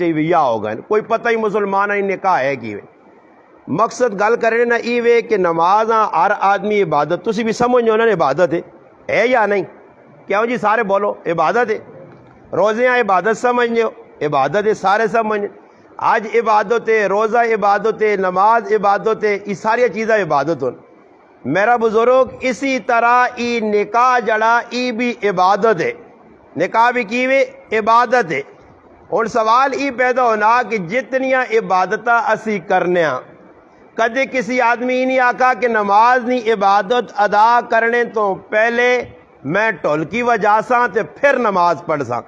ویا ہو گئے کوئی پتہ ہی مسلمان ہی نکاح ہے کی مقصد گل کرنے نہ ای وے کہ نماز ہر آدمی عبادت تسی بھی سمجھو نا عبادت ہے یا نہیں کیوں جی سارے بولو عبادت ہے روزے عبادت سمجھنے ہو عبادت ہے سارے سمجھنے آج عبادت ہے روزہ عبادت ہے نماز عبادت ہے یہ ساری چیزیں عبادت ہو میرا بزرگ اسی طرح ای نکاح جڑا ای بھی عبادت ہے نکاح بھی کی وے عبادت ہے اور سوال ای پیدا ہونا کہ جتنیاں عبادتاں اسی کرنے ہاں کدے کسی آدمی نہیں آکا کہ نماز نہیں عبادت ادا کرنے تو پہلے میں ٹھولکی وجا ساں تے پھر نماز پڑھ ساں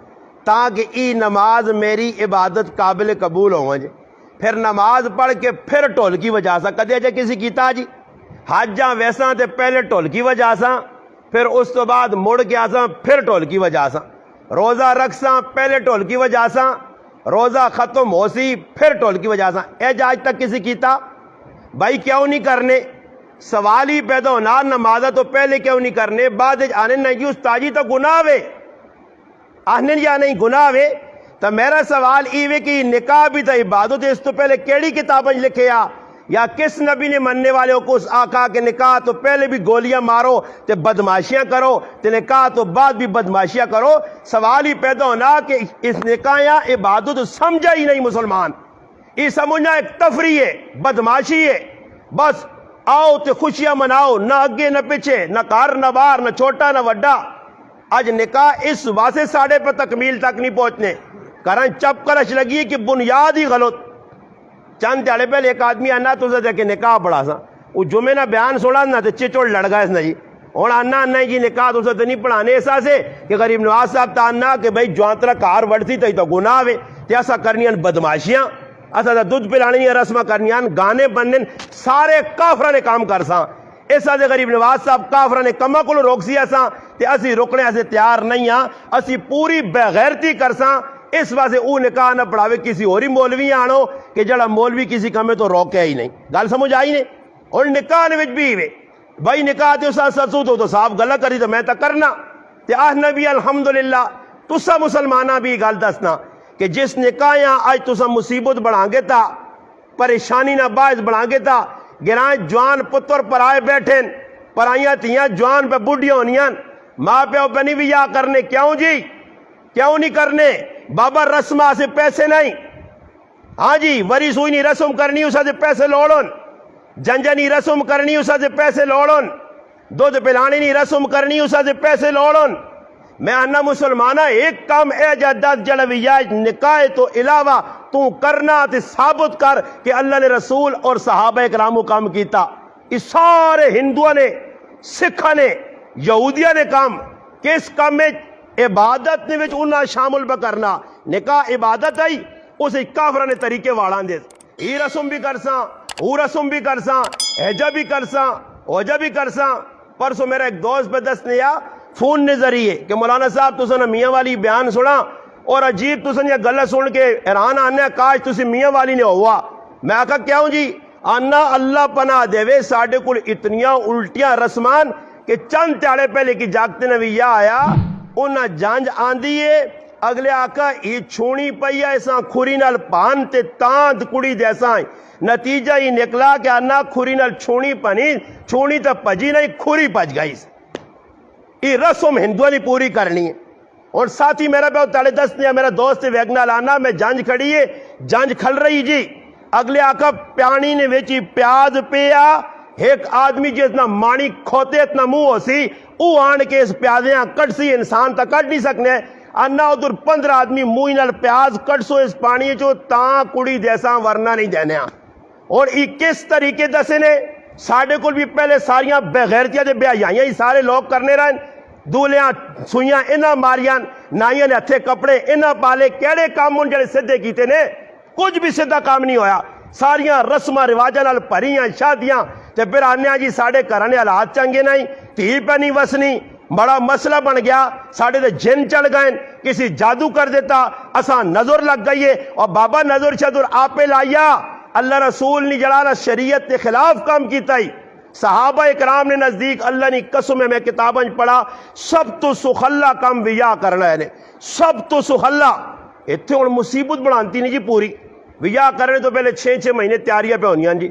تاکہ ای نماز میری عبادت قابل قبول ہو جائے پھر نماز پڑھ کے پھر ٹھولکی وجا ساں کدے جا کسی کیتا جی حج جاں ویساں تے پہلے ٹھولکی وجا ساں پھر اس تو بعد مڑ کے آساں پھر ٹھولکی وجا ساں روزہ رکھ ساں پہلے ٹھولکی وجا ساں روزہ ختم ہو سی پھر ٹھولکی وجا ساں اے جا آج تک کسی کیتا بھائی کیوں نہیں کرنے سوال ہی پیدا ہونا نمازہ تو پہلے کیوں نہیں کرنے بعد آنے نہیں استاجی تو گناہ وے آنے یا نہیں گناہ وے تو میرا سوال ای وے کہ نکاح بھی تو عبادت ہے اس تو پہلے کیڑی کتابیں لکھے یا کس نبی نے مننے والے کو آقا کہ نکاح تو پہلے بھی گولیاں مارو تے بدماشیاں کرو تے نکاح تو بعد بھی بدماشیاں کرو سوال ہی پیدا ہونا کہ اس نکاح یا عبادت سمجھا ہی نہیں مسلمان یہ سمجھنا ایک تفریح ہے بدماشی ہے بس آؤ تے خوشیاں مناؤ نہ اگے نہ پیچھے نہ کار نہ بار نہ چھوٹا نہ وڈا آج نکاح اس واسطے ساڑھے پہ تکمیل تک نہیں پہنچنے کرن چپ کرش لگی ہے کہ بنیاد ہی غلط چند دیڑے پہلے ایک آدمی آنا تو اسے دیکھے نکاح پڑھا سا وہ جمعے نہ بیان سوڑا نا تے چچوڑ لڑ گا اس نے جی اور آنا جی نکاح تو اسے نہیں پڑھانے ایسا سے کہ غریب نواز صاحب تا آنا کہ بھائی جوانترہ کار وڑتی تو گناہ وے تے ایسا کرنیاں بدماشیاں ایسا دودھ پلانی رسمہ کرنیاں گانے بننے سارے کافرہ نے کام کر ساں ایسا دے غریب نواز صاحب کافرہ نے کمہ کو روک سی ایسا تے اسی رکنے ایسے تیار نہیں ہاں اسی پوری بغیرتی کر ساں اس واسطے او نکاح نہ پڑھاوے کسی اور ہی مولوی آنو کہ جڑا مولوی کسی کمے تو روکے ہی نہیں گل سمجھ آئی نہیں اور نکاح نے وچ بھی وے بھائی نکاح تے اسا سسو تو صاف گلا کری تو میں تا کرنا تے آہ نبی الحمدللہ تسا مسلمانہ بھی گل دسنا کہ جس نکاح یہاں آج تسا مصیبت بڑھا گے تا پریشانی نہ باعث بڑھا گے تا گرائیں جوان پتر پر آئے بیٹھیں پرائیاں تیاں جوان پہ بوڑھیاں ہونیاں ماں پہ اوپر نہیں بھی یا کرنے کیوں جی کیوں نہیں کرنے بابا رسمہ سے پیسے نہیں ہاں جی وری سوئی نہیں رسم کرنی اسا سے پیسے لوڑن جنجنی رسم کرنی اسا سے پیسے لوڑن دودھ پلانی نہیں رسم کرنی اسا سے پیسے لوڑن میں آنا مسلمانہ ایک کام اے جدد جلویہ نکاح تو علاوہ تو کرنا تے ثابت کر کہ اللہ نے رسول اور صحابہ اکرام کام کیتا اس سارے ہندوؤں نے سکھاں نے یہودیہ نے کام کس کام میں عبادت نے وچ انہاں شامل بکرنا نکاح عبادت آئی اسے کافرہ نے طریقے واڑان دے ای رسم بھی کرساں او رسم بھی کرساں حجہ بھی کرساں اوجہ بھی کرساں پرسوں میرا ایک دوست پہ دست نیا فون نے ذریعے کہ مولانا صاحب تو سن میاں والی بیان سنا اور عجیب تو سن یہ گلہ سن کے حیران آنے کاش تسی میاں والی نے ہوا میں آکھا کیوں جی آنا اللہ پناہ دے وے ساڑھے کل اتنیاں الٹیاں رسمان کہ چند تیارے پہلے کی جاگتے نویہ آیا انہاں جانج آندھی ہے اگلے آقا یہ چھونی پہیا ایسا کھوری نال پانتے تاند کڑی جیسا ہیں نتیجہ یہ نکلا کہ آنا کھوری نال چھونی پنی چھونی تا پجی نہیں کھوری پج گئی سے یہ رسم ہندوہ نے پوری کرنی ہے اور ساتھی میرا بہت تالے دست نہیں ہے میرا دوست ویگنا لانا میں جانج کھڑی ہے جانج کھل رہی جی اگلے آقا پیانی نے ویچی پیاز پیا ایک آدمی جتنا مانی کھوتے اتنا منہ ہو سی او آن کے اس پیازیاں کٹ سی انسان تا کٹ نہیں سکنے انہا ادھر 15 آدمی موئی نال پیاز کٹ سو اس پانی جو تاں کڑی جیسا ورنہ نہیں دینے اور ای کس طریقے دسے نے ساڑھے کل بھی پہلے ساریاں بغیرتیاں دے بیایاں ہی سارے لوگ کرنے رہن دولیاں سوئیاں انہا ماریاں نائیاں نے ہتھے کپڑے انہا پالے کیڑے کام ان جڑے صدے کیتے نے کچھ بھی صدہ کام نہیں ہویا ساریاں رسمہ رواجہ نال پریاں شادیاں تے پھر آنے جی ساڑھے کرانے حالات چنگے نہیں تھی پہ نہیں وسنی بڑا مسئلہ بن گیا ساڑھے دے جن چڑھ گئے کسی جادو کر دیتا اساں نظر لگ گئی ہے اور بابا نظر چدر آپے لائیا اللہ رسول نے جڑانا شریعت کے خلاف کام کیتا ہی صحابہ اکرام نے نزدیک اللہ نے قسم میں کتابیں پڑھا سب تو سخلہ کام ویا کرنا ہے سب تو سخلہ ਇੱਥੇ ਹੁਣ ਮੁਸੀਬਤ ਬਣਾਉਂਦੀ ਨਹੀਂ ਜੀ ਪੂਰੀ। ਵਿਆਹ ਕਰਨੇ ਤੋਂ ਪਹਿਲੇ 6-6 ਮਹੀਨੇ ਤਿਆਰੀਆਂ ਪੈ ਹੁੰਦੀਆਂ ਜੀ,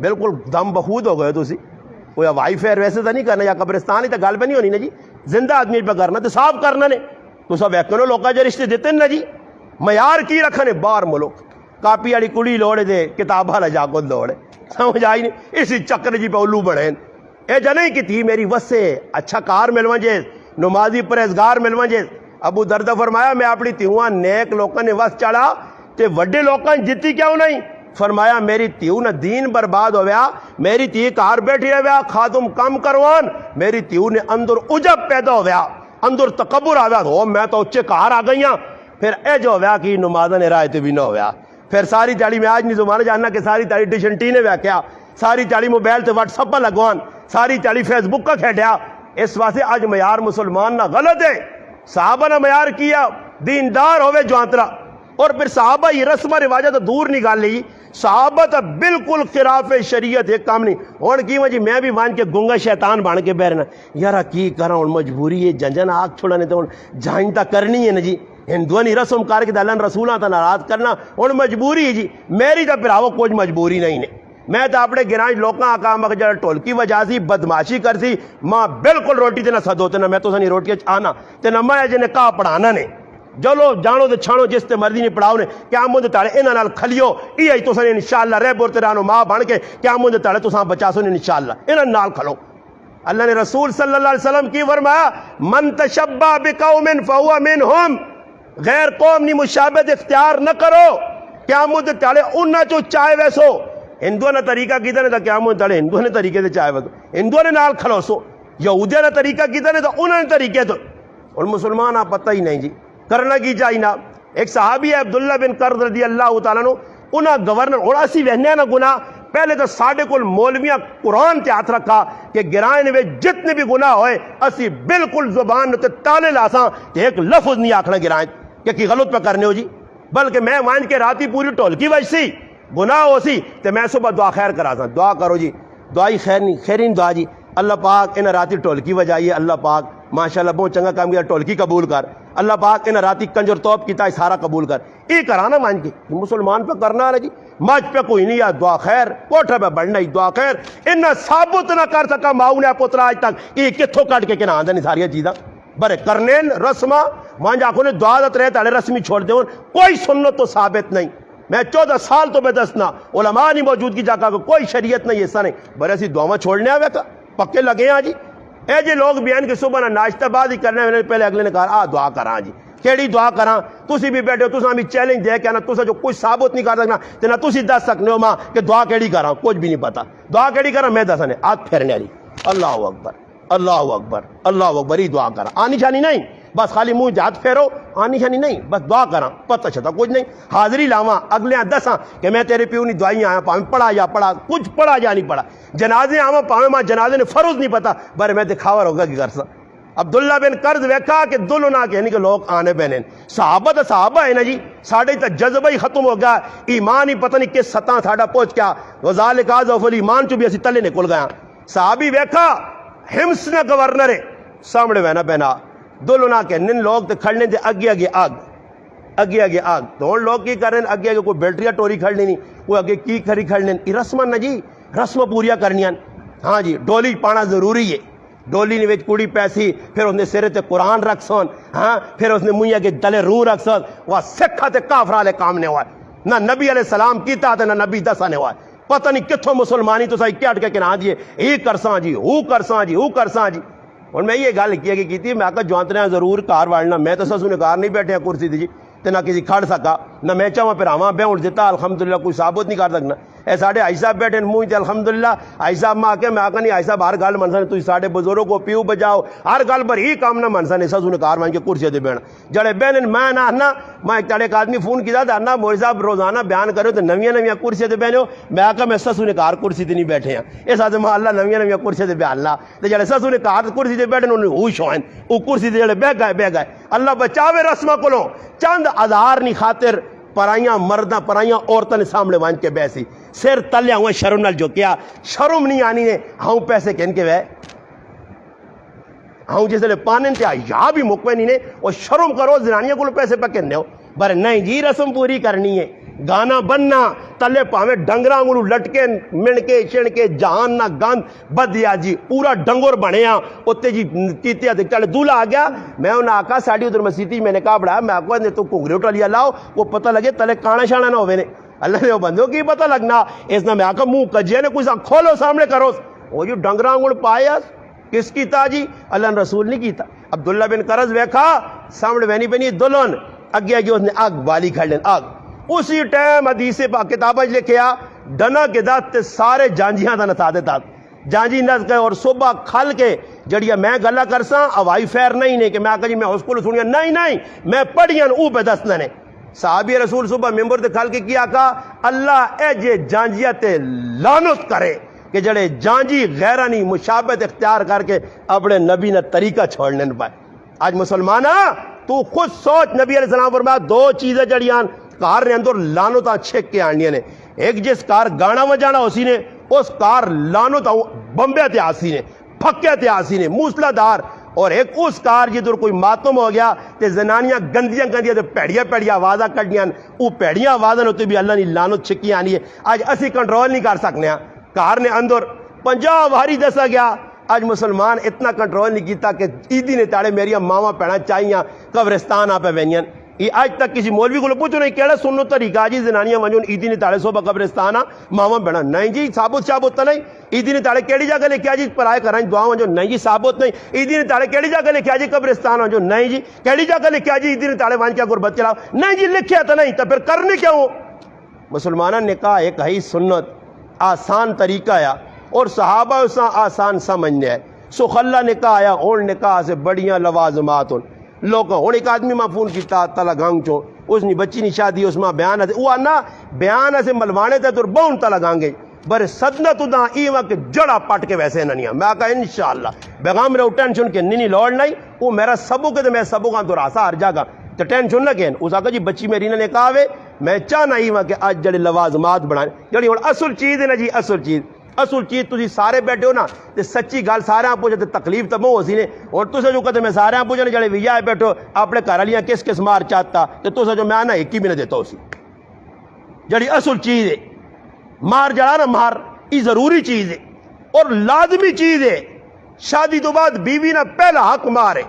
بالکل دم بخود ہو گئے تسی کوئی ہوائی فیر ویسے تو نہیں کرنا یا قبرستان ہی تو گل پہ نہیں ہونی نا جی زندہ آدمی پہ کرنا تو صاف کرنا نے تو سب ایکنو لوگوں جو رشتے دیتے نا جی معیار کی رکھنے باہر ملک کاپی والی کڑی لوڑے دے کتاب والا جا کو دوڑے سمجھ آئی نہیں اسی چکر جی پہ الو بڑھیں اے جنہیں کی تھی میری وسے اچھا کار ملوان جیس نمازی پرہیزگار ملوان جیس ابو دردہ فرمایا میں اپنی تیوہاں نیک لوگوں نے وس چڑھا تے وڈے لوگوں جتی کیوں نہیں فرمایا میری تیو نہ دین برباد ہو گیا میری تی کار بیٹھی ہے گیا خاتم کم کروان میری تیو نے اندر عجب پیدا ہو گیا اندر تکبر آ گیا ہو میں تو اچھے کار آ گئی ہاں پھر اے جو ہو گیا کہ نمازہ نے رائے تے بھی نہ ہو گیا پھر ساری تیاری میں آج نہیں زمانہ جاننا کہ ساری تیاری ڈیشن ٹی نے کیا ساری تیاری موبائل تے واٹس اپ پر لگوان ساری تیاری فیس بک کا کھیڑیا اس واسطے آج معیار مسلمان نہ غلط ہے صحابہ نے معیار کیا دیندار ہوئے جوانترا اور پھر صحابہ یہ رسم رواجہ تو دور نکال لی صحابہ تو بالکل خلاف شریعت ایک کام نہیں اور کی وجہ میں بھی مان کے گنگا شیطان بان کے بیرنا یارا کی کرا ہوں مجبوری ہے جنجن آگ چھوڑانے تو جائنتا کرنی ہے نا جی ہندوانی رسم کار کے دلن رسولہ تا ناراض کرنا اور مجبوری ہے جی میری تو پھر آو کوئی مجبوری نہیں ہے میں تو اپنے گرانج لوکاں آکام اگر ٹول کی وجہ سی بدماشی کر سی ماں بالکل روٹی تے نہ سدو تے نہ میں تو سنی روٹی آنا تے نہ میں جنہیں کہا پڑھانا نے جلو جانو تے چھانو جس تے مرضی نہیں پڑھاؤ نے کیا مجھے تاڑے انہاں نال کھلیو ای آئی تو سنی انشاءاللہ رہ بورتے رانو ماں بان کے کیا مجھے تاڑے تو ساں بچا سنی انشاءاللہ انہاں نال کھلو اللہ نے رسول صلی اللہ علیہ وسلم کی فرمایا من تشبہ بقوم فہو منہم غیر قوم نی مشابہت اختیار نہ کرو کیا مجھے تاڑے انہاں چو چاہے ویسو ہندووں نے طریقہ کیتا نے تو کیا مجھے تاڑے ہندووں نے طریقے سے چاہے ویسو ہندووں نے نال کھلو سو یہودیوں نے طریقہ کیتا نے تو انہوں نے طریقے تو اور مسلمان آپ پتہ ہی نہیں جی کرنا کی چاہیے نا ایک صحابی ہے عبداللہ بن قرض رضی اللہ تعالیٰ عنہ انہاں گورنر اور اسی وہنے نا گناہ پہلے تو ساڑھے کل مولویاں قرآن تے ہاتھ رکھا کہ گرائن میں جتنے بھی گناہ ہوئے اسی بالکل زبان تے تالے لاساں کہ ایک لفظ نہیں آکھنا گرائن کہ کی غلط پہ کرنے ہو جی بلکہ میں مان کے راتی پوری ٹول کی وجہ سی گناہ ہو سی تو میں صبح دعا خیر کرا سا دعا کرو جی دعائی خیر نہیں خیرین دعا جی اللہ پاک انہیں راتی ٹول کی وجہ یہ اللہ پاک ماشاءاللہ بہت چنگا کام کیا ٹول کی قبول کر اللہ پاک انہیں راتی کنجر توپ کی تائی سارا قبول کر یہ کرانا مان کے مسلمان پہ کرنا ہے جی مجھ پہ کوئی نہیں ہے دعا خیر کوٹھا پہ بڑھنا ہی دعا خیر انہیں ثابت نہ کر سکا ماؤں نے پترا آج تک کہ یہ کتھوں کٹ کے کنا آندہ نہیں ساری چیزاں برے کرنین رسمہ مان جا کو نے دعا دت رہے تاڑے رسمی چھوڑ دے کوئی سنت تو ثابت نہیں میں 14 سال تو میں دسنا علماء نہیں موجود کی جاکا کوئی شریعت نہیں ایسا نہیں برے سی دعا چھوڑنے آوے کا پکے لگے ہیں جی اے جی لوگ بیان کے صبح نہ ناشتہ بعد ہی کرنے پہلے اگلے نے کہا دعا کراں جی کیڑی دعا کراں تسی بھی بیٹھے ہو تساں بھی چیلنج دے کے نا تساں جو کچھ ثابت نہیں کر سکنا تے نہ تسی دس سکنے ہو ماں کہ دعا کیڑی کراں کچھ بھی نہیں پتا دعا کیڑی کراں میں دسنے ہاتھ پھیرنے والی اللہ اکبر اللہ اکبر اللہ اکبر ہی دعا کراں آنی جانی نہیں بس خالی منہ ہاتھ پھیرو آنی شانی نہیں بس دعا کراں پتہ چھتا کچھ نہیں حاضری لاواں اگلے دساں کہ میں تیرے پیو نہیں دعائیں آیا پاویں پڑھا یا پڑھا کچھ پڑھا یا نہیں پڑھا جنازے آواں پاویں ماں جنازے نے فرض نہیں پتا بر میں دکھاوا ہوگا کہ کر سا عبداللہ بن قرض ویکھا کہ دلو نہ کہنی کہ لوگ آنے بہنیں صحابہ تو صحابہ ہے نا جی ساڑھے تا جذبہ ہی ختم ہو گیا ایمان ہی پتہ نہیں کس سطح ساڑھا پہنچ گیا وذالک ضعف الایمان چو بھی اسی تلے نکل گیا صحابی ویکھا ہمس نہ گورنر ہے سامنے بہنا بہنا دلو نہ کہنن لوگ تے کھڑنے تے اگے اگے آگ اگے اگے آگ تو لوگ کی کریں اگے اگے کوئی بیٹریاں ٹوری کھڑنی نہیں کوئی اگے کی کھڑی کھڑنے یہ رسم نہ جی رسم پوریا کرنیاں ہاں جی ڈولی پانا ضروری ہے ڈولی نے وچ کڑی پیسی پھر اس نے سرے تے قرآن رکھ سون ہاں پھر اس نے منہ کے دلے روح رکھ سون وہ سکھا تے کافرہ لے کام نے ہوا نہ نبی علیہ السلام کیتا تے نہ نبی دسا نے ہوا پتہ نہیں کتھوں مسلمانی تو سائی کیا اٹکے کہ نہ جی یہ کرساں جی وہ کرساں جی وہ کرساں جی اور میں یہ گل کی تھی میں آکا جوانتنے ضرور کار واڑنا میں تو سسو نے کار نہیں بیٹھے ہیں کرسی دی جی تے نہ کسی کھڑ سکا نہ میں چاہوں پھر آواں بے اٹھ دیتا الحمدللہ کوئی ثابت نہیں کر سکنا اے ساڑھے آئی صاحب بیٹھے منہ تے الحمدللہ آئی صاحب میں آکے میں آکا نہیں آئی صاحب ہر گل منسا نے تھی ساڑھے بزرگوں کو پیو بجاؤ ہر گل پر ہی کام نہ منسا نے سسو نے کار وان کے کرسی دے بینا جڑے بہن میں نہ آنا میں ایک تاڑے ایک آدمی فون کیا تھا نا مولوی صاحب روزانہ بیان کرو تو نویاں نویاں کرسی دے بہنو میں آکا میں سسو نے کار کرسی تے نہیں بیٹھے ہیں اس آدھے ماں اللہ نویاں نویاں کرسی دے بیان اللہ تے جڑے سسو نے کار کرسی دے بیٹھے انہوں نے ہوش ہوئیں وہ کرسی دے جڑے بہ گئے اللہ بچاوے رسمہ کلوں چند ہزار نہیں خاطر پرائیاں مردہ پرائیاں عورتوں نے سامنے وان کے بیسی سر تلیا ہوئے شرم نال جو کیا شرم نہیں آنی نے ہاؤں پیسے کہن کے وے ہاؤں جیسے لے پانن تے یا بھی مکوے نہیں نے اور شرم کرو زنانیاں کو پیسے پہ کہنے ہو بر نہیں جی رسم پوری کرنی ہے گانا بننا تلے پاویں ڈنگراں کو لٹکے منکے چھڑکے جہان نہ گند بدیا جی پورا ڈنگر بنیا اوتے جی کیتے تے چل دولہا آ گیا میں انہاں آکھا ساڈی ادھر مسیتی میں نے کہا بڑا میں آکھا نے تو گھنگرے اٹھا لاؤ وہ پتہ لگے تلے کانا شانا نہ ہوے نے اللہ نے وہ بندوں کی پتہ لگنا اس نے میں آکھا منہ کجے نے کوئی کھولو سامنے کرو وہ جو ڈنگراں کو پایا کس کیتا جی اللہ نے رسول نہیں کیتا عبداللہ بن قرض ویکھا سامنے وینی پینی دلہن اگے جو اس نے آگ بالی کھڑ لین آگ اسی ٹائم حدیث پاک کتابیں لکھیا ڈنا کے دات سارے جانجیاں دا نتا دیتا جانجی نس گئے اور صبح کھل کے جڑیا میں گلا کرساں ہوائی فیر نہیں کہ میں آکھا جی میں اس کو سنیا نہیں میں پڑھیاں او پہ دسنا نے صحابی رسول صبح ممبر تے کھل کے کیا کہا اللہ اے جے جانجیاں تے لعنت کرے کہ جڑے جانجی غیرانی مشابہت اختیار کر کے اپنے نبی نے طریقہ چھوڑنے پائے آج مسلمانہ تو خود سوچ نبی علیہ السلام فرمایا دو چیزیں جڑیاں کار نے اندر لانوتا چھک کے آنیاں نے ایک جس کار گانا وجانا اسی نے اس کار لانوتا بمبے تے آسی نے پھکے تے آسی نے موسلا دار اور ایک اس کار جدر کوئی ماتم ہو گیا تے زنانیاں گندیاں تے پیڑیا آوازاں کڑیاں او پیڑیاں آوازاں ہوتے بھی اللہ نے لانت چھکی آنی ہے آج اسی کنٹرول نہیں کر سکنے ہیں کار نے اندر 50 واری دسا گیا آج مسلمان اتنا کنٹرول نہیں کیتا کہ عیدی نے تاڑے میری ماما پیڑا چاہیاں قبرستان آپ وینیاں یہ آج تک کسی مولوی کو پوچھو نہیں کہڑا سنو طریقہ جی زنانیاں ونجون عیدی نے تاڑے صبح قبرستان ماما پیڑا نہیں جی ثابت تو نہیں عیدی نے تاڑے کیڑی جگہ لکھیا جی پرائے کرائیں دعا ونجو نہیں جی ثابت نہیں عیدی نے تاڑے کیڑی جگہ لکھیا جی قبرستان ونجو نہیں جی کیڑی جگہ لکھیا جی عیدی نے تاڑے وان کیا غربت چلاؤ نہیں جی لکھیا تو نہیں تو پھر کرنے کیا ہو مسلمانہ نکاح ایک ہی سنت آسان طریقہ آیا اور صحابہ اسا آسان سمجھنے ہے سخلا نکاح آیا اور نکاح سے بڑیاں لوازمات ہوں لوگ ہوں ایک آدمی ماں فون کیتا تلا گانگ چو اس نے بچی نہیں شادی اس ماں بیان ہے وہ آنا بیان ہے سے ملوانے تے تو بہن تلا گانگے برے صدنہ تو دا ایوہ کہ جڑا پاٹ کے ویسے ننیا میں کہا انشاءاللہ بیغام رہو ٹینشن کے نینی لوڑ نہیں وہ میرا سبو کے تو میں سبو کا تو راسا ہر جاگا تو ٹینشن نہ کہیں اس آقا جی بچی میری نے کہا ہوئے میں چاہنا ایوہ کہ آج جڑے لوازمات بڑھائیں جڑی اور اصل چیز ہے نا جی اصل چیز تجھے سارے بیٹھے ہو نا تے سچی گال سارے آپ پوچھتے تکلیف تو ہو سی نے اور تو سے جو کہتے میں سارے آپ پوچھنے جڑے ویاہ بیٹھو اپنے کرالیاں کس مار چاہتا تو سے جو میں آنا ایک ہی بھی نہ دیتا ہو سی جڑی اصل چیز ہے مار جڑا نا مار یہ ضروری چیز ہے اور لازمی چیز ہے شادی تو بعد بیوی نہ پہلا حق مارے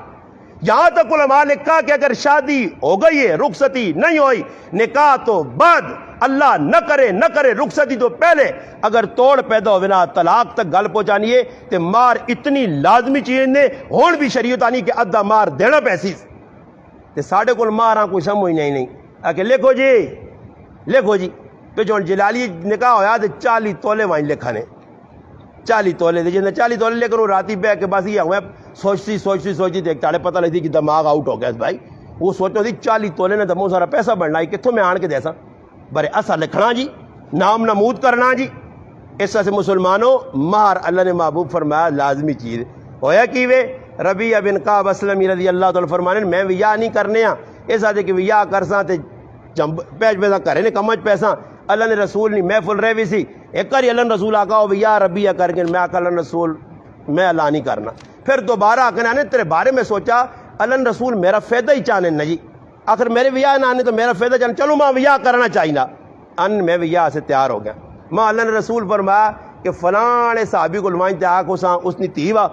یہاں تک علماء نے کہا کہ اگر شادی ہو گئی ہے رخصتی نہیں ہوئی نکاح تو بعد اللہ نہ کرے رخصتی تو پہلے اگر توڑ پیدا ہوئے نا طلاق تک گل پہنچانی ہے تو مار اتنی لازمی چیز نے ہون بھی شریعت آنی کہ ادھا مار دینا پیسی تے ساڑھے کل ماراں کوئی سمجھ نہیں کہ لکھو جی پہ جو جلالی نکاح ہویا تو 40 تولے وائن لکھانے 40 تولے دے جنہیں 40 تولے لے کر وہ راتی بے کے بس یہ ہوئے سوچتی دیکھ تاڑے پتہ لگتی کہ دماغ آؤٹ ہو گیا بھائی وہ سوچو تھی 40 تولے نے دمو سارا پیسہ بڑھنا ہے کتوں میں آن کے دیسا برے ایسا لکھنا جی نام نمود کرنا جی اس سے مسلمانوں مہر اللہ نے محبوب فرمایا لازمی چیز ہویا کی وے ربیعہ بن کعب اسلمی رضی اللہ تعالی فرمانے میں ویاہ نہیں کرنے ہاں ایسا دے کہ ویاہ کرساں تے پیج پیسہ کرے نے کمج پیسہ اللہ نے رسول نہیں محفل رہے بھی سی ایک کاری اللہ نے رسول آقا ہو ویاہ ربیعہ کر کے میں آقا اللہ نے رسول میں اللہ نہیں کرنا پھر دوبارہ آقا نے تیرے بارے میں سوچا اللہ نے رسول میرا فیدہ ہی چاہنے نہیں آخر میرے ویاہ نہ آنے تو میرا فیدہ چاہنے چلو ماں ویاہ کرنا چاہینا میں ویاہ سے تیار ہو گیا ماں اللہ نے رسول فرمایا کہ فلانے صحابی کو لوائیں تے آکو ساں اس نے تیوا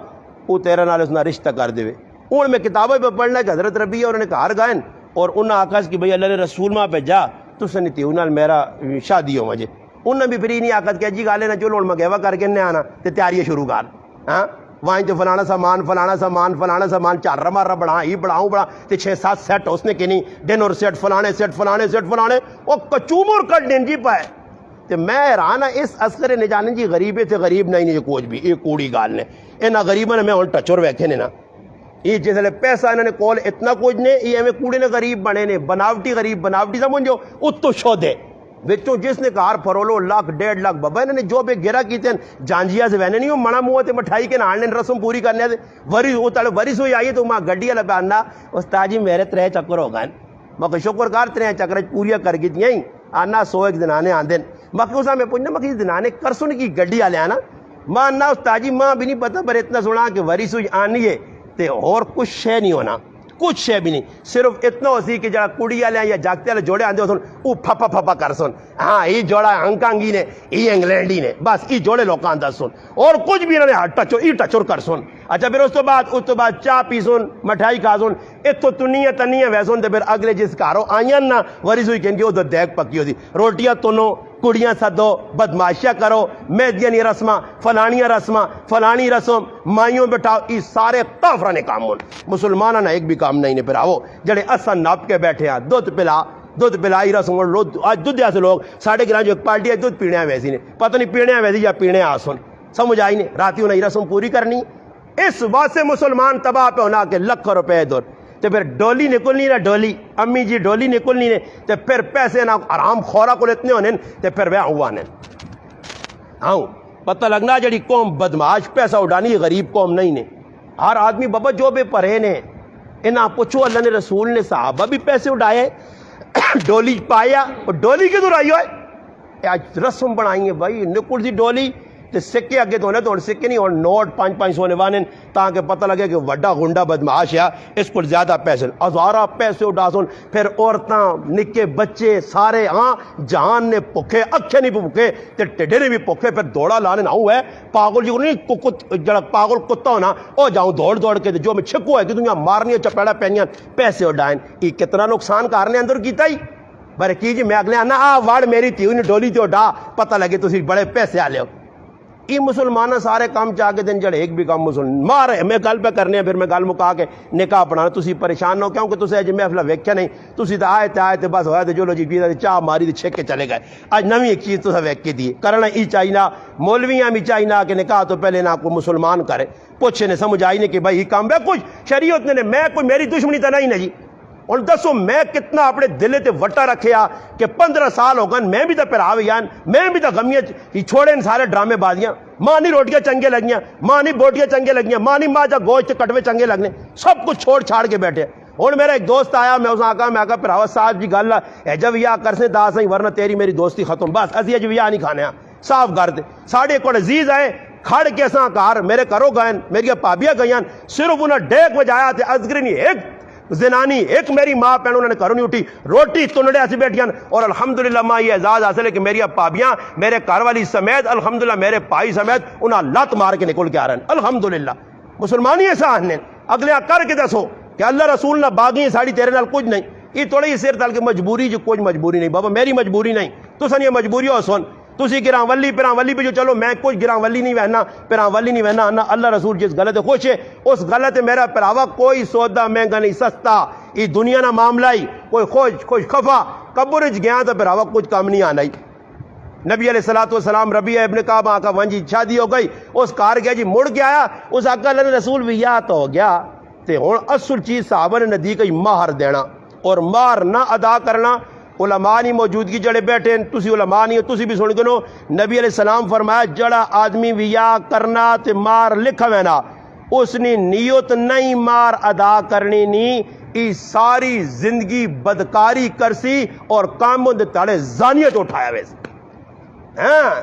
وہ تیرا نال اس نے رشتہ کر دے ان میں کتابیں پہ پڑھنا کہ حضرت ربیعہ انہوں نے کہار گائن اور انہوں نے آکاس کہ بھئی اللہ نے رسول ماں پہ جا تو سے نہیں تیو نال میرا شادی ہو مجھے انہوں نے بھی پھر نہیں آکاس کہ جی گالے نہ چلو میں گیوہ کر کے نہیں آنا تے تیاری شروع کر ہاں وہیں تو فلانا سامان چار رہا مار رہا بڑھا تے 6-7 سیٹ اس نے کنی ڈنر سیٹ فلانے وہ کچومر کٹ دین جی پائے تے میں حیران اس عسکر نے جانن جی غریبے تے غریب نہیں جو کوچ بھی یہ کوڑی گال نے انہاں غریباں نے میں ہن ٹچور ویکھے نے نا یہ جسے پیسہ انہوں نے کول اتنا کچھ نے یہ ہمیں کوڑے نے غریب بنے نے بناوٹی غریب بناوٹی سمجھو اتو شودے وچوں جس نے کار پرولو 1.5 لاکھ بابا انہوں نے جو بے گرا کیتے ہیں جانجیا سے وینے نہیں ہو منا موہ تے مٹھائی کے نالنے رسم پوری کرنے سے وریس ہوئی آئیے تو ماں گڈی والا پہننا استاد جی میرے 3 چکر ہو گئے میں کہ شکر کار 3 چکر پوریا کر گئی تھیں آنا 100 ایک دنانے آندے میں کہ اسا میں پوچھنا میں کہ دنانے کرسن کی گڈی والے آنا ماں آنا استاد جی ماں بھی نہیں پتا پر اتنا سنا کہ وریس ہوئی آنی ہے تے اور کچھ شے نہیں ہونا کچھ شے بھی نہیں، صرف اتنا ہو سی کہ جڑا کڑی والے یا جاگتے والے جوڑے آندے سن وہ پھپا پھپا کر سن، ہاں یہ جوڑا ہانگ کانگی نے یہ انگلینڈی نے، بس یہ جوڑے لوگ آندہ سن اور کچھ بھی انہوں نے ٹچور کر سن۔ اچھا پھر اس تو بعد چاہ پی سن، مٹھائی کھا سن، اتو تنیاں ویسن تے پھر اگلے جس گھروں آئیں نا ورز ہوئی کہیں گے ادھر دیکھ پکی ہوتی، روٹیاں تنو، کڑیاں سدو، بدماشیاں کرو، مہدیاں نہیں رسماں، فلانیاں رسماں، فلانی رسم، مائیوں بٹھاؤ، یہ سارے کافراں نے کام ہون، مسلمانہ نہ ایک بھی کام نہیں نے پھر آؤ جڑے اساں ناپ کے بیٹھے ہیں دودھ پلائی رسم آج دودھ ایسے لوگ ساڑھے گران جو ایک پارٹی ہے دودھ پینے ہیں ویسی نے، پتہ نہیں پینے ہیں ویسی یا پینے آسن، سمجھ آئی نہیں، راتی انہیں رسم پوری کرنی۔ اس بات سے مسلمان تباہ پہ ہونا کہ لکھ روپے دور تے پھر ڈولی نکلنی نہ ڈولی امی جی ڈولی نکلنی نے تے پھر پیسے نہ آرام خورا کو اتنے ہونے تے پھر وہ ہوا نے ہاں پتہ لگنا جڑی قوم بدماش پیسہ اڑانی غریب قوم نہیں نے، ہر آدمی بابا جو بے پرے نے انہاں پوچھو اللہ نے رسول نے صحابہ بھی پیسے اڑائے ڈولی پایا اور ڈولی کی دور آئی ہوئے آج رسم بنائی ہے بھائی نکل دی ڈولی تے سکے اگے تو سکے نہیں اور نوٹ 500 وانے تاکہ پتہ لگے کہ وڈا گنڈا بدماش ہے اس کو زیادہ پیسے ہزارہ پیسے اڑا سن، پھر عورتاں نکے بچے سارے ہاں جہان نے پکھے اکھے نہیں پکھے تے ٹڈے نے بھی پکھے پھر دوڑا لانے نہ ہے پاگل جی نہیں جڑا پاگل کتا ہونا او جاؤں دوڑ کے جو میں چھکو ہے کہ دنیا مارنی چپیڑا پہنیاں پیسے اڑائیں، یہ کتنا نقصان کارنے اندر کیتا ہی بارے کی جی میں اگلے آنا واڑ میری تھی انہیں ڈولی تے اڑا پتہ لگے تسی بڑے پیسے آ لے ہو۔ یہ مسلمانہ سارے کام چاہ کے دن جڑے ایک بھی کام مار ہے میں گل پہ کرنے ہیں پھر میں گل مکا کے نکاح پڑھانا تسی پریشان نہ کیوں کہ تسی اج محفلہ ویکھیا نہیں تسی تے آئے تے بس ہویا تے جو لو جی پیدا چاہ ماری تے چھک کے چلے گئے، اج نویں ایک چیز تسا ویکھ کے دی کرنا ای چاہینا مولویاں بھی چاہینا کہ نکاح تو پہلے نہ کوئی مسلمان کرے پوچھے نے سمجھ آئی نے کہ بھائی یہ کام ہے کچھ شریعت نے میں کوئی میری دشمنی تو نہیں نا جی اور دسو میں کتنا اپنے دلے تے وٹا رکھیا کہ 15 سال ہو گئے میں بھی تو پھرا ہوئی میں بھی تو غمیاں چھوڑے ان سارے ڈرامے بازیاں ماں نہیں روٹیاں چنگے لگیاں ماں نہیں بوٹیاں چنگے لگیاں ماں نہیں ماں جا گوشت کٹوے چنگے لگنے سب کچھ چھوڑ چھاڑ کے بیٹھے اور میرا ایک دوست آیا میں اسے آکا میں آکا پھراوا صاحب جی گل ہے جب یہ کر سے دا سہیں ورنہ تیری میری دوستی ختم بس اسی اج ویاہ نہیں کھانے صاف کر دے ساڑھے کوڑ عزیز آئے کھڑ کے اساں کار میرے کرو گئے میری پابیاں گئیاں صرف انہیں ڈیک بجایا تے ازگری نہیں ایک زنانی ایک میری ماں پہن انہوں نے کرو نہیں اٹھی روٹی تنڑے ایسی بیٹھیاں اور الحمدللہ ماں یہ اعزاز حاصل ہے کہ میری پابیاں میرے گھر والی سمیت الحمدللہ میرے پائی سمیت انہیں لت مار کے نکل کے آ رہے ہیں الحمدللہ مسلمانی ایسا آنے اگلے کر کے دسو کہ اللہ رسول نہ باغی ساڑی تیرے نال کچھ نہیں یہ تھوڑی ہی سیر تل کے مجبوری جو کوئی مجبوری نہیں بابا میری مجبوری نہیں تو سن یہ مجبوری ہو سن تسی گراں ولی پہ جو چلو میں کچھ گراں ولی نہیں بہنا پیراں ولی نہیں بہنا نہ اللہ رسول جس غلط خوش ہے اس غلط میرا پراوا کوئی سودا مہنگا نہیں سستا یہ دنیا نہ معاملہ ہی کوئی خوش خفا قبر چ گیا تو پراوا کچھ کام نہیں آنا ہی نبی علیہ الصلوۃ والسلام ربیعہ ابن کعب آقا ونجی شادی ہو گئی اس کار گیا جی مڑ کے آیا اس آقا اللہ رسول بھی یا تو ہو گیا تے ہن اصل چیز صحابہ نے ندی گئی مہر دینا اور مہر نہ ادا کرنا علماء نہیں موجودگی جڑے بیٹھے ہیں تسی علماء نہیں تسی بھی سن گنو نبی علیہ السلام فرمایا جڑا آدمی ویا کرنا تے مار لکھا وینا اس نے نیت نہیں مار ادا کرنی نہیں ای ساری زندگی بدکاری کرسی اور کاموں دے تاڑے زانیت اٹھایا ویسے ہاں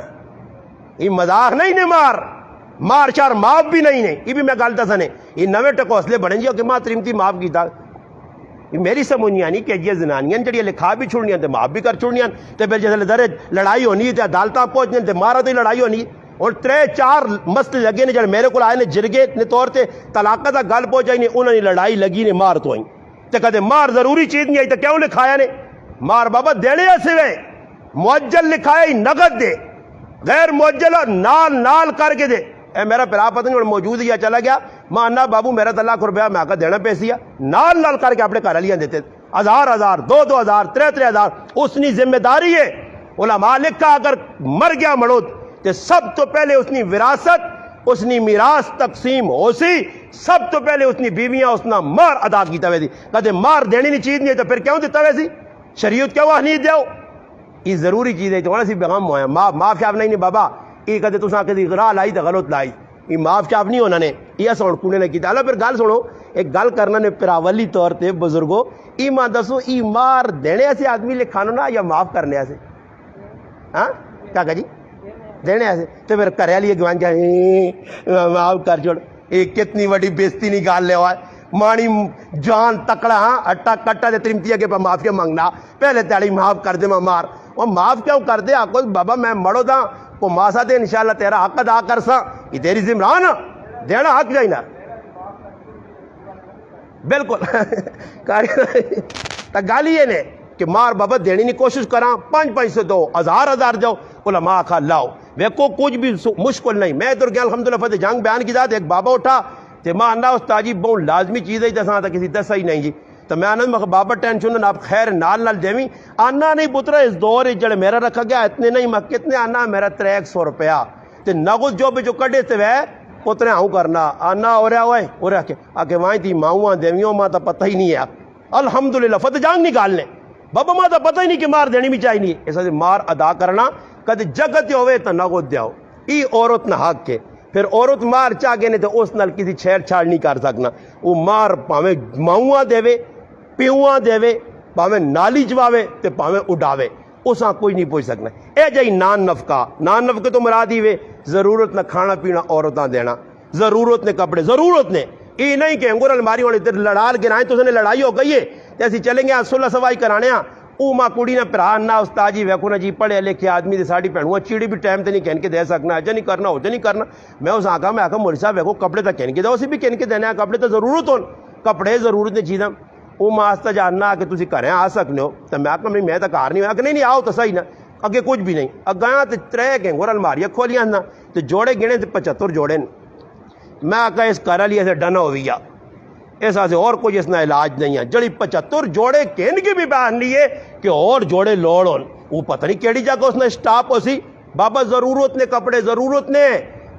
یہ مذاق نہیں نے مار چار معاف بھی نہیں نے یہ بھی میں گل دسنے یہ نویں ٹکوسلے بڑھیں جی کہ ماں تریمتی معاف کیتا میری سمجھ نہیں آنی کہ یہ زنانیاں جڑی لکھا بھی چھوڑنیاں تے معاف بھی کر چھوڑنیاں تے پھر جیسے درے لڑائی ہونی تے عدالتاں پہنچنے تے مارا تے لڑائی ہونی اور 3-4 مسئلے لگے نے جڑے میرے کو آئے نے جرگے نے طور تے طلاق دا گل پہنچائی نے انہوں نے لڑائی لگی نے مار تو آئی تے کہتے مار ضروری چیز نہیں آئی تے کیوں لکھایا نے مار بابا دینے ایسے وے معجل لکھایا ہی نقد دے غیر معجل نال کر کے دے اے میرا پھرا پتہ نہیں موجود ہی چلا گیا مانا بابو میرا تو لاکھ روپیہ میں آکا دینا پیسیا نال کر کے اپنے گھر والیاں دیتے 1000 2,000 3,000 اس نے ذمہ داری ہے علماء لکھا اگر مر گیا مڑود تو سب تو پہلے اس نے وراثت اس نے میراث تقسیم ہو سی سب تو پہلے اس نے بیویاں اس نے مار ادا کیتا ویسی کہتے مار دینی نہیں چیز نہیں تو پھر کیوں دیتا ویسی شریعت کیا وہ نہیں دیو یہ ضروری چیز ہے تو سی پیغام ہوا معاف شاف نہیں بابا یہ کہتے تو کہتے راہ لائی تو غلط لائی یہ معاف چاپ نہیں ہونا نے یہ سن کونے نے کیتا اللہ پھر گل سنو ایک گل کرنا نے پراولی طور تے بزرگوں ای ماں دسو ای مار دینے ایسے آدمی لے کھانو نا یا معاف کرنے ایسے ہاں کیا جی دینے ایسے تو پھر کرے لیے گوان جائے معاف کر چھوڑ ایک کتنی بڑی بےزتی نہیں گال لے ہوا ہے مانی جان تکڑا ہاں اٹا کٹا دے ترمتی کے پا معافی مانگنا پہلے تیاری معاف کر دے مار وہ معاف کیوں کر دے آکو بابا میں مڑو دا کو ماسا دے انشاءاللہ تیرا حق ادا کر سا یہ تیری ذمران دینا حق جائینا بالکل تا گالی یہ نے کہ مار بابا دینی نہیں کوشش کراں 500 دو 1000 جاؤ علماء کھا لاؤ ویکو کچھ بھی مشکل نہیں میں ادھر گیا الحمدللہ فتح جنگ بیان کی ذات ایک بابا اٹھا تے ماں انا استاجی بہت لازمی چیز ہے جیسا تا کسی دسا ہی نہیں جی تو میں آنا بابا ٹینشن آپ خیر نال دیویں آنا نہیں پترا اس دور جڑے میرا رکھا گیا اتنے نہیں میں کتنے آنا میرا 300 روپیہ تے نغز جو کڈے تے وہ اتنے آؤں کرنا آنا ہو رہا ہوئے کے آکے وہاں تھی ماؤں دیویوں ماں تا پتہ ہی نہیں ہے الحمدللہ فتح جنگ نکالنے بابا ماں تا پتہ ہی نہیں کہ مار دینی بھی چاہی نہیں ایسا مار ادا کرنا کدے جگت ہوئے تو نغز دیاؤ ای عورت نہ حق کے پھر عورت مار چاہ گئے تو اس نال کسی چھیڑ چھاڑ نہیں کر سکنا وہ مار پاویں ماؤں دے پیواں دے پاویں نالی چواوے تے پاویں اڈاوے اساں کوئی نہیں پوچھ سکنا اے جائی نان نفقے تو مراد ہی وے ضرورت نہ کھانا پینا عورتاں دینا ضرورت نے کپڑے ضرورت نے یہ نہیں کہ انگور الماری ہونے تے لڑال گرائیں تو اس نے لڑائی ہو گئی ہے تے اسی چلیں گے صلح سوائی کرانے ہاں او ماں کڑی نہ پرا نہ استاجی ویکھو نہ جی پڑھے لکھے آدمی دے ساڑی پہنوا چیڑی بھی ٹائم تے نہیں کہن کے دے سکنا اجا نہیں کرنا ہوجا نہیں کرنا میں اس آقا میں آقا مولوی صاحب ویکھو کپڑے تا کہن کے دے اسی بھی کہن کے دینا کپڑے تا ضرورت ہون کپڑے ضرورت نے چیزاں او ماں آستا جاننا کہ تسی گھریں آ سکنے ہو تو میں آقا میں تا کار نہیں آقا نہیں آؤ تو صحیح نہ اگے کچھ بھی نہیں اگاں تے 3 کہ انگور الماریاں کھولیاں نہ تے جوڑے گنے تے 75 جوڑے میں آقا اس کرا لیا سے ڈنا ہویا ایسا سے اور کوئی اس نہ علاج نہیں ہے جڑی 75 جوڑے کہن کے بھی بیان لیے کہ اور جوڑے لوڑ ہون وہ پتہ نہیں کیڑی جگہ اس نے سٹاپ ہو سی بابا ضرورت نے کپڑے ضرورت نے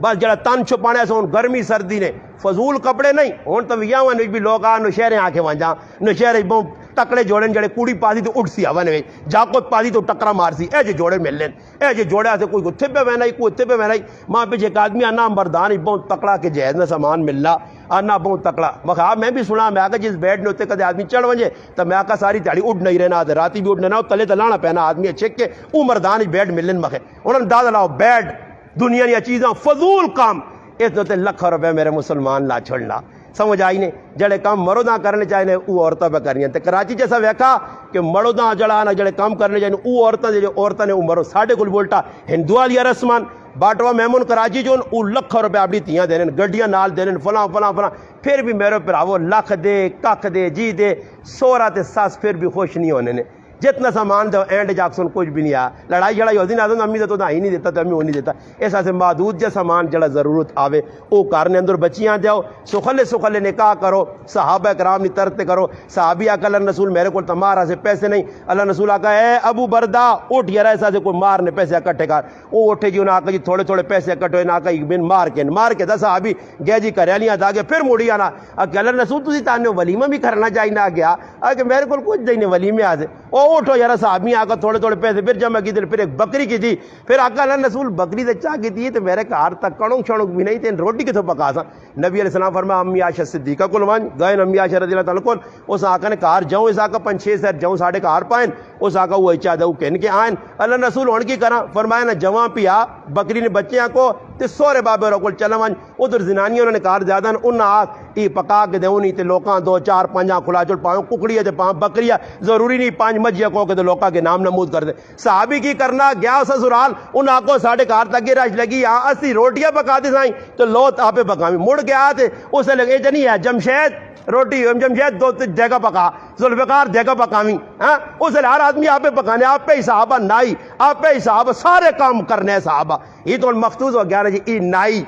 بس جڑا تن چھپانے سے ہون گرمی سردی نے فضول کپڑے نہیں ہون تو یہاں بھی لوگ آ نشہریں آ کے وہاں جا نشہریں بہت تکڑے جوڑے جڑے کوڑی پاسی تو اٹھ سی آوانے جاکوت پاسی تو ٹکرا مار سی اے جے جوڑے مل لین اے جے جوڑے آتے کوئی اتھے پہ وینائی کوئی اتھے پہ وینائی ماں پہ ایک آدمی آنا مردان ہی بہت تکڑا کے جہاز نہ سامان ملنا آنا بہت تکڑا مخواہ میں بھی سنا میں آگا جس بیڈ نے ہوتے کدے آدمی چڑھ ونجے تو میں آگا ساری تیاری اٹھ نہیں رہنا آدھے راتی بھی اٹھ نہیں تلے تلانا پہنا آدمی چھک کے او مردان ہی بیڈ ملن مخے انہوں نے دادا لاؤ بیڈ دنیا یا چیزاں فضول کام اس نے لکھ روپے میرے مسلمان لا چھڑنا سمجھ آئی نے جڑے کام مرداں کرنے چاہیے او عورتوں پہ کرنی تے کراچی جیسا ویکھا کہ مرداں جڑا نا جڑے کام کرنے چاہیے او عورتاں نے او مرو ساڈے کول بولٹا ہندو والی رسمان باٹوا میمون کراچی جو او لکھ روپے اپنی تیاں دینے گڈیاں نال دینے فلاں فلاں فلاں پھر بھی میرے پراو لکھ دے ککھ دے جی دے سورا تے ساس پھر بھی خوش نہیں ہونے نے جتنا سامان دو اینڈ جاکسن کچھ بھی نہیں آیا لڑائی جڑائی ہوتی نہ امی تو ہی نہیں دیتا تو امی وہ نہیں دیتا ایسا سے محدود جا سامان جڑا ضرورت آوے او کارنے اندر بچیاں دیو سخلے نکاح کرو صحابہ کرام نی ترتے کرو صحابی آقا اللہ رسول میرے کو تمہارا سے پیسے نہیں اللہ رسول آقا اے ابو بردا اٹھ یار ایسا سے کوئی مارنے پیسے اکٹھے کر او اٹھے جی انہاں آقا جی تھوڑے پیسے اکٹھے ہوئے آقا بن مار کے دا صحابی گیا جی کریالیاں دا گے پھر موڑی آنا کہ اللہ رسول تسی تانے ولیمہ بھی کرنا چاہیے نہ گیا کہ میرے کو کچھ دینے ولیمے آجے او اٹھو یار صحابی آقا تھوڑے پیسے پھر جمع کی دل پھر ایک بکری کی دی پھر آقا اللہ رسول بکری دے چاہ کی دی تو میرے کار تک کڑنگ شڑنگ بھی نہیں تھے روٹی کتوں پکا سا نبی علیہ السلام فرمایا امی عائشہ صدیقہ کو لوان گئے امی عائشہ رضی اللہ تعالیٰ کو اس آقا نے کار جاؤں اس آقا 5-6 سیر جاؤں ساڑھے کار پائیں اس آقا وہ اچھا دو کہن کے آئیں اللہ رسول ہون کی کرا فرمایا نا جوان پیا بکری نے بچیاں کو تے سورے بابے رکول چلا وان ادھر زنانیوں انہوں نے کار زیادہ انہاں آگ ای پکا کے دیونی تے لوکاں 2-4-5 کھلا چل پاؤں ککڑی تے پاؤں بکریاں ضروری نہیں 5 مجھیاں کو کہ لوکاں کے نام نمود کر دے صحابی کی کرنا گیا سسرال ان آنکھوں ساڑھے کار تک رش لگی یہاں 80 روٹیاں پکا دی سائیں تو لوت آپے پکاویں مڑ گیا تے اسے لگے جنی ہے جمشید روٹی جمشید 2 جگہ پکا ذوالفقار جگہ پکاویں ہاں اسے ہر آدمی آپے پکانے آپ پہ صحابہ نائی آپ پہ صحابہ سارے کام کرنے صحابہ یہ تو مخصوص ہو گیا نا جی ای نائی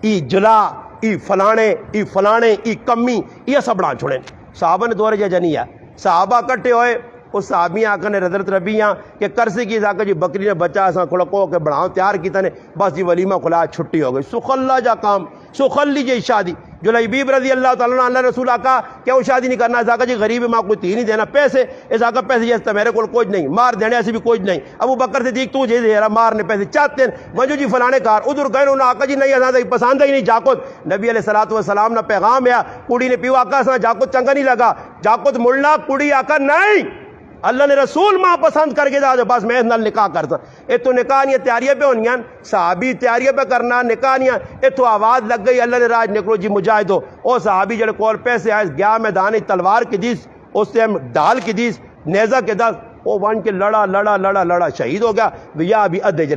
ای جلا ای فلانے ای کمی یہ سب بڑھا چھوڑیں صحابہ نے دور جنی ہے صحابہ کٹے ہوئے اس صحابی آقا نے حضرت ربیاں کہ کرسی کی آقا جی بکری نے بچہ ایسا کھڑکو کے بڑھاؤ تیار کی تنے بس جی ولیمہ کھلا چھٹی ہو گئی سخلہ جا کام سخلی جی شادی جلیبیب رضی اللہ تعالیٰ اللہ رسول آقا کیا وہ شادی نہیں کرنا اس آقا جی غریب ماں کوئی تھی نہیں دینا پیسے اس آقا پیسے جیستا میرے کو کچھ نہیں مار دینے ایسی بھی کچھ نہیں ابو بکر سے دیکھ تو جی دے رہا مارنے پیسے چاہتے ہیں مجھو جی فلانے کار ادھر گئے انہوں آقا جی نہیں ایسا پسند ہی نہیں جاکت نبی علیہ السلام نے پیغام ہے کڑی نے پیو آقا سا جاکت چنگا نہیں لگا جاکت ملنا کڑی آقا نہیں اللہ نے رسول ماں پسند کر کے دا بس میں نال نکاح کرتا اے تو نکاح نہیں تیاریاں پہ ہونیاں صحابی تیاریاں پہ کرنا نکاح نہیں اے تو آواز لگ گئی اللہ نے راج نکلو جی مجاہدو او صحابی جڑے کول پیسے آئے گیا میدان تلوار کی دیس اس ٹائم ڈال کی دیس نیزہ کے دس وہ ون کے لڑا شہید ہو گیا بھیا ابھی ادھج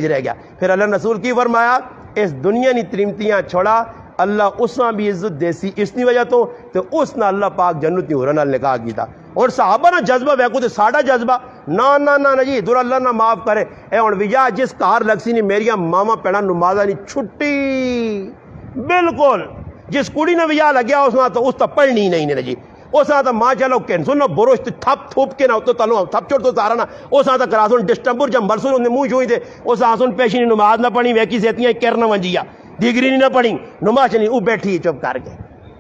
رہ گیا پھر اللہ رسول کی فرمایا اس دنیا نی تریمتیاں چھوڑا اللہ اس نہ بھی عزت دیسی اس نی وجہ تو اس نہ اللہ پاک جنت نی ہورن نال نکاح کیتا اور صحابہ نہ جذبہ ویکو تے ساڈا جذبہ نہ جی در اللہ نہ معاف کرے اے ہن وجہ جس کار لگ سی نہیں میریاں ماما پیڑا نمازاں نہیں چھٹی بالکل جس کڑی نے وجہ لگیا اس نہ تو اس تا پڑھنی نہیں نے جی اس نہ تو ماں چلو کینسل نہ بروش تے تھپ تھوپ کے نہ تو تلو تھپ چھوڑ تو سارا نہ اس نہ تو کراسون ڈسٹمبر جب مرسون نے منہ جوئی دے اس آسون پیشی نماز نہ پڑھی ویکی سیتیاں کرنا ونجیا ڈگری نہیں نہ پڑھی نماز نہیں وہ بیٹھی چپ کر کے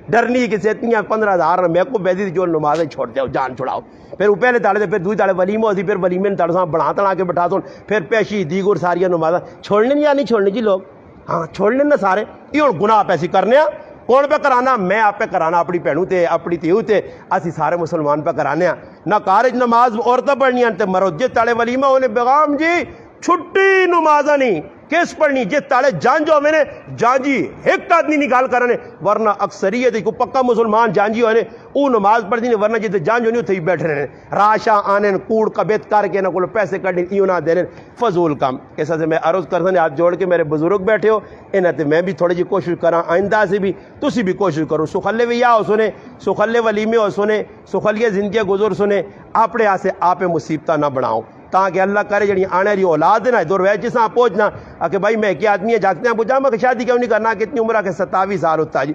ڈرنی کہ سیتیاں 15,000 میں کو بیدی جو نمازیں چھوڑ دے جان چھڑاؤ پھر وہ پہلے تاڑے پھر دوئی تاڑے ولیمہ ہوتی پھر ولیمے نے تاڑے بڑھا تڑا کے بٹھا دون پھر پیشی دیگر ساریاں نمازیں چھوڑنے یا نہیں چھوڑنے جی لوگ ہاں چھوڑنے نہ سارے یہ اور گناہ پیسی کرنے ہیں کون پہ کرانا میں آپ پہ کرانا اپنی پہنوں تے اپنی تیو تے اسی سارے مسلمان پہ کرانے ہیں نہ کارج نماز عورتیں پڑھنی ہیں تے مرد جے تاڑے ولیمہ ہونے بیغام جی چھٹی نمازہ نہیں کس پڑھنی جے تاڑے جانجو میں نے جانجی ایک آدمی نکال کرنے ورنہ اکثریت کو پکا مسلمان جانجی ہونے او نماز پڑھ دینے ورنہ جے جانجو نہیں تھی بیٹھ رہے راشا آنے کوڑ کبیت کر کے نہ کل پیسے کڑنے ایوں نہ دینے فضول کام ایسا سے میں عرض کرتا نے ہاتھ جوڑ کے میرے بزرگ بیٹھے ہو انہیں تے میں بھی تھوڑی جی کوشش کراں آئندہ سے بھی تسی بھی کوشش کرو سخلے ویا ہو سنے سخلے ولیمے ہو سنے سخلیے زندگی گزر سنے اپنے ہاتھ سے آپ مصیبتہ نہ بناؤ تاکہ اللہ کرے جڑی آنے والی اولاد ہے نا دور ویج جس پہنچنا کہ بھائی میں کیا آدمی ہے جاگتے ہیں پوچھا میں شادی کیوں نہیں کرنا کتنی عمر ہے کہ 27 سال ہوتا جی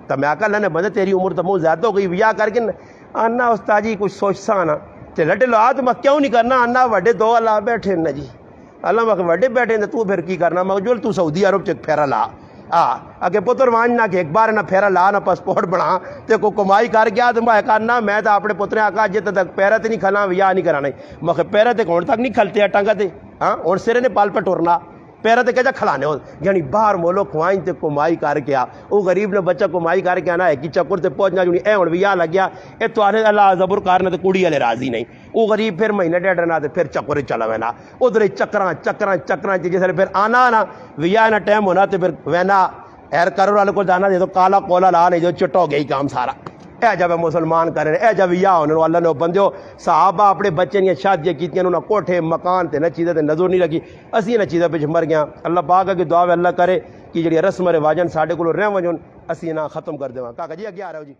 تو میں کہا اللہ نے بندے تیری عمر تو بہت زیادہ ہو گئی ویا کر کے آنا استاد جی کچھ سوچسا نا ٹھلا ٹھلا تو میں کیوں نہیں کرنا آنا وڈے دو اللہ بیٹھے نا جی اللہ میں وڈے بیٹھے نا تو پھر کی کرنا مجھول تو سعودی عرب چک پھیرا لا اگے پتر واننا کہ ایک بار نہ پھیرا لا نہ پاسپورٹ بنا تے کو کمائی کر گیا تو میں کرنا میں تو اپنے پترے آکا جے تک پیرا تے نہیں کھلا ویا نہیں کرانا میں پیرا تے کون تک نہیں کھلتے ٹانگا تے ہاں اور سرے نے پال پہ ٹورنا پیرا تے کہجا کھلانے ہو یعنی باہر مولک کھوائیں تے کمائی کر کے آ وہ غریب نے بچہ کمائی کر کے آنا ہے کہ چکر تے پہنچنا جو اے ہن ویا لگ گیا اے تو آنے اللہ زبر کارنے تے کڑی والے راضی نہیں وہ غریب پھر مہینے ڈیڑھ رہنا تے پھر چکر چلا وینا ادھر چکراں جیسے پھر آنا نا ویا نہ ٹائم ہونا تے پھر وینا ایر کرو والے کو جانا دے تو کالا کولا لا نہیں جو چٹو گئی کام سارا اے جب مسلمان کرے اے جب یا ہونے اللہ نے بندیو صحابہ اپنے بچے نے شادیاں کیتیاں انہوں نے کوٹھے مکان تے نہ چیزیں تے نظر نہیں لگی اسی نہ چیزیں پچھ مر گیا اللہ پاک کی دعا ہے اللہ کرے کہ جڑی رسم رواجن ساڈے کولوں رہ ونجن اسی نہ ختم کر دیواں کاکا جی اگے آ رہے ہو جی